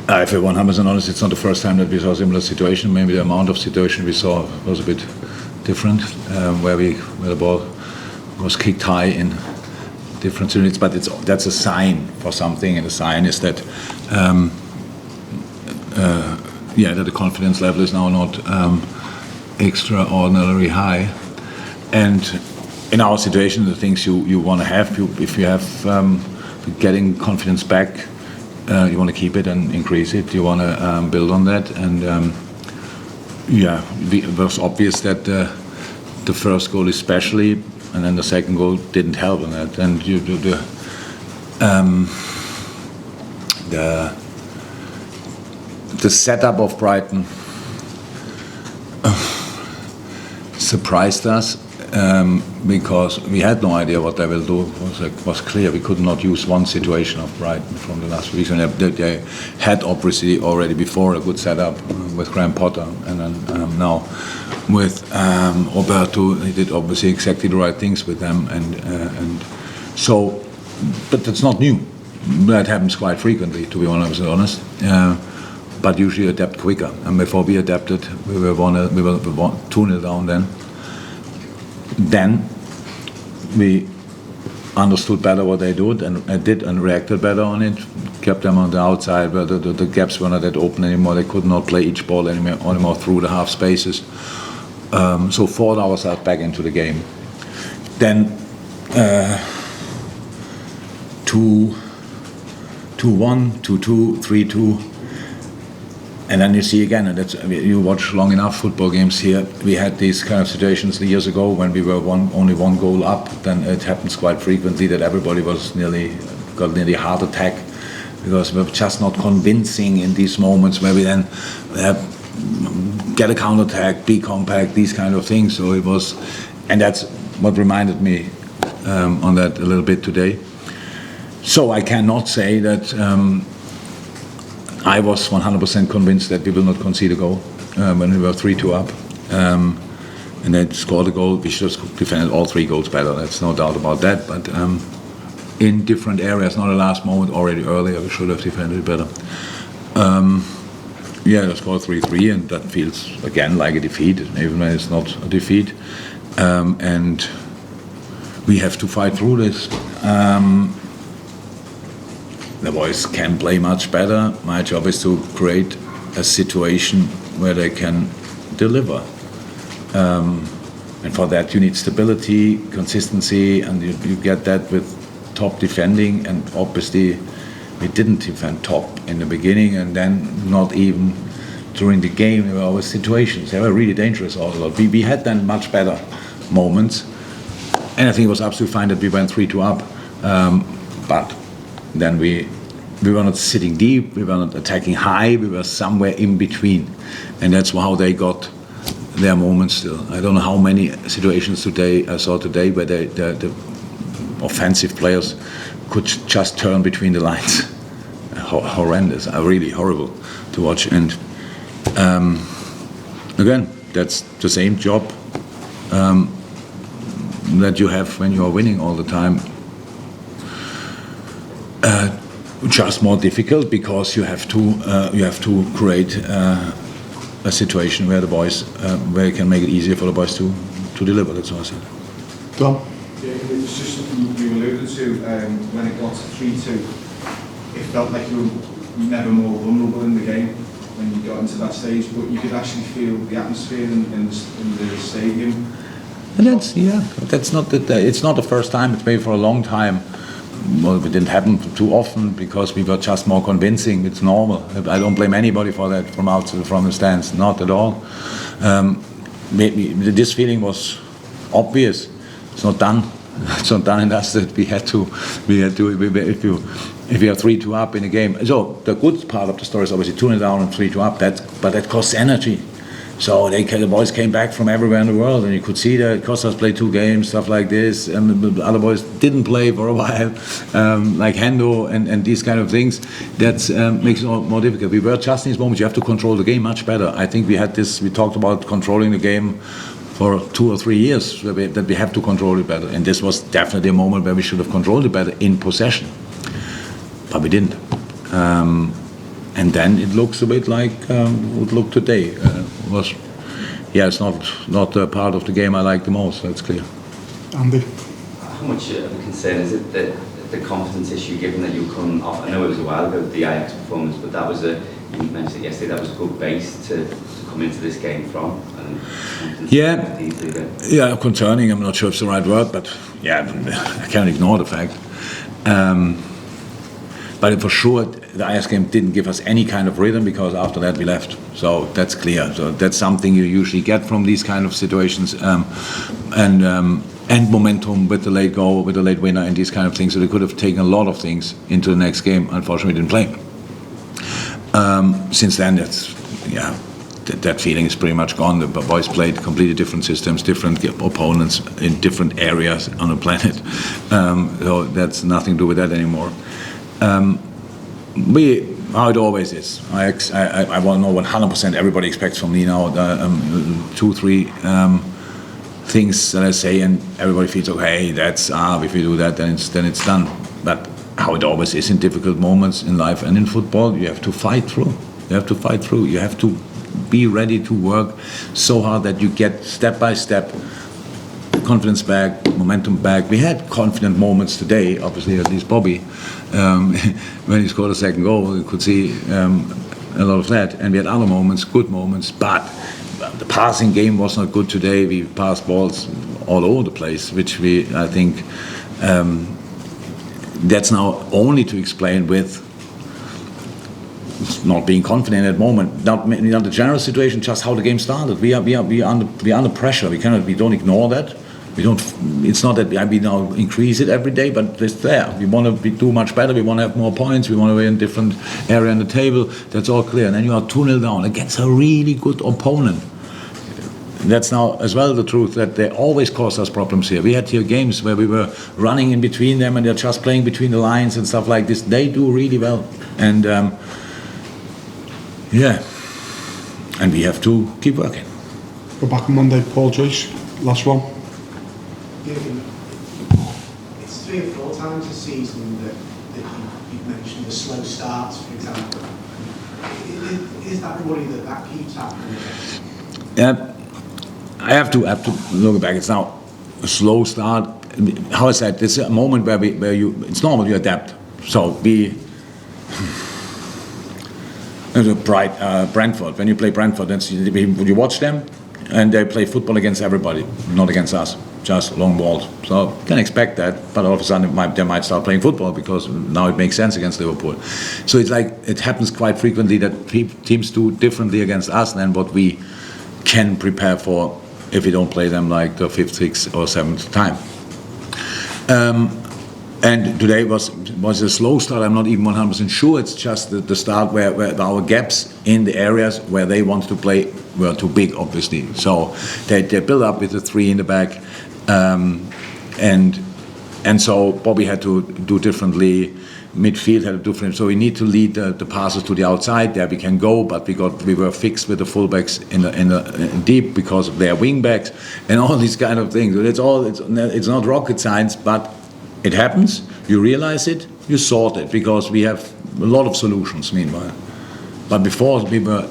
If we're 100% honest, it's not the first time that we saw a similar situation. Maybe the amount of situation we saw was a bit different, where the ball was kicked high in different units. But that's a sign for something, and the sign is that that the confidence level is now not extraordinarily high. And in our situation, the things you want to have, if you have getting confidence back. You want to keep it and increase it. You want to build on that, and it was obvious that the first goal, especially, and then the second goal didn't help on that. And the setup of Brighton surprised us. Because we had no idea what they will do. It was clear we could not use one situation of Brighton from the last weeks. And they had obviously already before a good setup with Graham Potter, and then now with Roberto, he did obviously exactly the right things with them, and so. But that's not new. That happens quite frequently, to be honest. But usually adapt quicker. And before we adapted, we were 2-0 down then. Then we understood better what they did and reacted better on it, kept them on the outside where the gaps were not that open anymore. They could not play each ball anymore through the half spaces. So fought ourselves back into the game. Then 2-1, 2-2, 3-2. And then you see again, and you watch long enough football games here. We had these kind of situations years ago when we were only one goal up. Then it happens quite frequently that everybody got nearly a heart attack because we were just not convincing in these moments where we then get a counter attack, be compact, these kind of things. So it was, and that's what reminded me on that a little bit today. So I cannot say that. I was 100% convinced that we will not concede a goal when we were 3-2 up, and then scored a goal. We should have defended all 3 goals better. That's no doubt about that. But in different areas, not the last moment, already earlier, we should have defended it better. They scored 3-3, and that feels again like a defeat, even when it's not a defeat. And we have to fight through this. The boys can play much better. My job is to create a situation where they can deliver. And for that you need stability, consistency, and you get that with top defending. And obviously we didn't defend top in the beginning, and then not even during the game. There were always situations. They were really dangerous all the lot. We had then much better moments. And I think it was absolutely fine that we went 3-2 up. But then we were not sitting deep, we were not attacking high, we were somewhere in between. And that's how they got their moments still. I don't know how many situations I saw today where the offensive players could just turn between the lines. Horrendous, really horrible to watch. And again, that's the same job that you have when you are winning all the time. Just more difficult because you have to create a situation where the boys where you can make it easier for the boys to deliver. That's what I said. Tom? Yeah, it was just something you alluded to when it got to 3-2. It felt like you were never more vulnerable in the game when you got into that stage, but you could actually feel the atmosphere in the stadium. And that's not it's not the first time. It's maybe for a long time. Well, it didn't happen too often because we were just more convincing. It's normal. I don't blame anybody for that from the stands, not at all. Maybe this feeling was obvious. It's not done. It's not done in us that we had to. If you are 3-2 up in a game. So the good part of the story is obviously 2-0 down and 3-2 up. But that costs energy. So the boys came back from everywhere in the world, and you could see that Costas played 2 games, stuff like this, and the other boys didn't play for a while, like Hendo and these kind of things. That makes it more difficult. We were just in these moments. You have to control the game much better. I think we talked about controlling the game for 2 or 3 years, that we have to control it better. And this was definitely a moment where we should have controlled it better in possession. But we didn't. And then it looks a bit like would look today. It's not a part of the game I like the most. That's clear. Andy, how much of a concern is it that the confidence issue, given that you come off? I know it was a while ago, the Ajax performance, but that was you mentioned it yesterday. That was a good base to come into this game from. Yeah, concerning. I'm not sure if it's the right word, but yeah, I can't ignore the fact. But for sure, the Ajax game didn't give us any kind of rhythm, because after that we left. So that's clear. So that's something you usually get from these kind of situations, and momentum with the late goal, with the late winner, and these kind of things. So they could have taken a lot of things into the next game. Unfortunately, didn't play. Since then, that feeling is pretty much gone. The boys played completely different systems, different opponents in different areas on the planet. So that's nothing to do with that anymore. How it always is. I want to know 100% everybody expects from me now 2-3 things that I say, and everybody feels okay. That's if you do that, then it's done. But how it always is in difficult moments in life and in football, you have to fight through. You have to be ready to work so hard that you get step by step confidence back, momentum back. We had confident moments today, obviously, at least Bobby, when he scored a second goal, you could see a lot of that. And we had other moments, good moments, but the passing game was not good today. We passed balls all over the place, which I think, that's now only to explain with not being confident at the moment, not the general situation, just how the game started. We are under pressure. We don't ignore that. It's not that we now increase it every day, but it's there. We want to do much better. We want to have more points. We want to be in a different area on the table. That's all clear. And then you are 2-0 down against a really good opponent. That's now as well the truth, that they always cause us problems here. We had here games where we were running in between them, and they're just playing between the lines and stuff like this. They do really well. And and we have to keep working. We're back on Monday. Paul Joyce, last one. It's 3 or 4 times this season that you've mentioned the slow starts, for example. Is that a worry that keeps happening? Yeah, I have to look back. It's now a slow start. How I said, it's a moment where it's normal you adapt. So Brentford. When you play Brentford, you watch them, and they play football against everybody, not against us, just long balls. So you can expect that, but all of a sudden they might start playing football, because now it makes sense against Liverpool. So it's like it happens quite frequently that teams do differently against us than what we can prepare for if we don't play them like the 5th, 6th, or 7th time. And today was a slow start. I'm not even 100% sure. It's just the start where our gaps in the areas where they want to play were too big, obviously. So they build up with the 3 in the back, and so Bobby had to do differently. Midfield had to do differently. So we need to lead the passes to the outside. There we can go, but we were fixed with the fullbacks in deep because of their wing backs and all these kind of things. It's not rocket science, but it happens, you realize it, you sort it, because we have a lot of solutions meanwhile. But before we were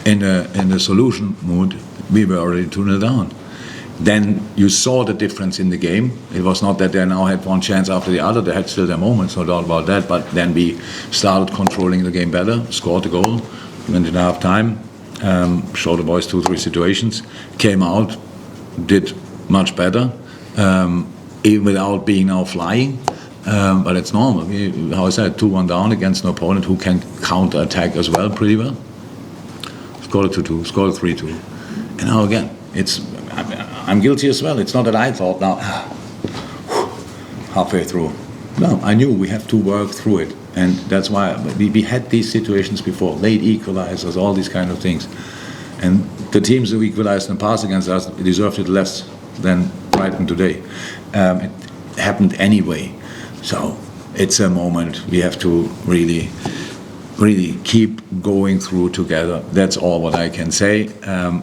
in the solution mood, we were already 2-0 down. Then you saw the difference in the game. It was not that they now had one chance after the other. They had still their moments, no doubt about that. But then we started controlling the game better, scored a goal, went into half time, showed the boys 2-3 situations, came out, did much better. Even without being now flying, but it's normal. How I said, 2-1 down against an opponent who can counter-attack as well, pretty well. Scored a 2-2, scored a 3-2. And now again, I'm guilty as well. It's not that I thought now, halfway through. No, I knew we have to work through it. And that's why we had these situations before, late equalizers, all these kind of things. And the teams who equalized in the past against us deserved it less than Brighton today. It happened anyway, so it's a moment we have to really keep going through together. That's all what I can say.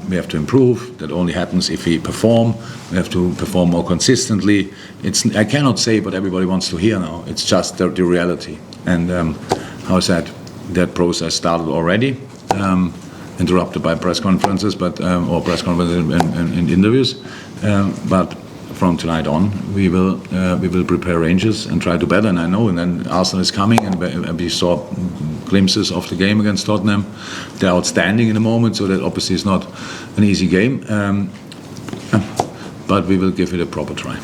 We have to improve. That only happens if we perform. We have to perform more consistently. I cannot say what everybody wants to hear now. It's just the reality. And how I said, that process started already, interrupted by press conferences, or press conferences and interviews. But from tonight on, we will prepare Rangers and try to better. And I know, and then Arsenal is coming, and we saw glimpses of the game against Tottenham. They're outstanding in the moment, so that obviously is not an easy game. But we will give it a proper try.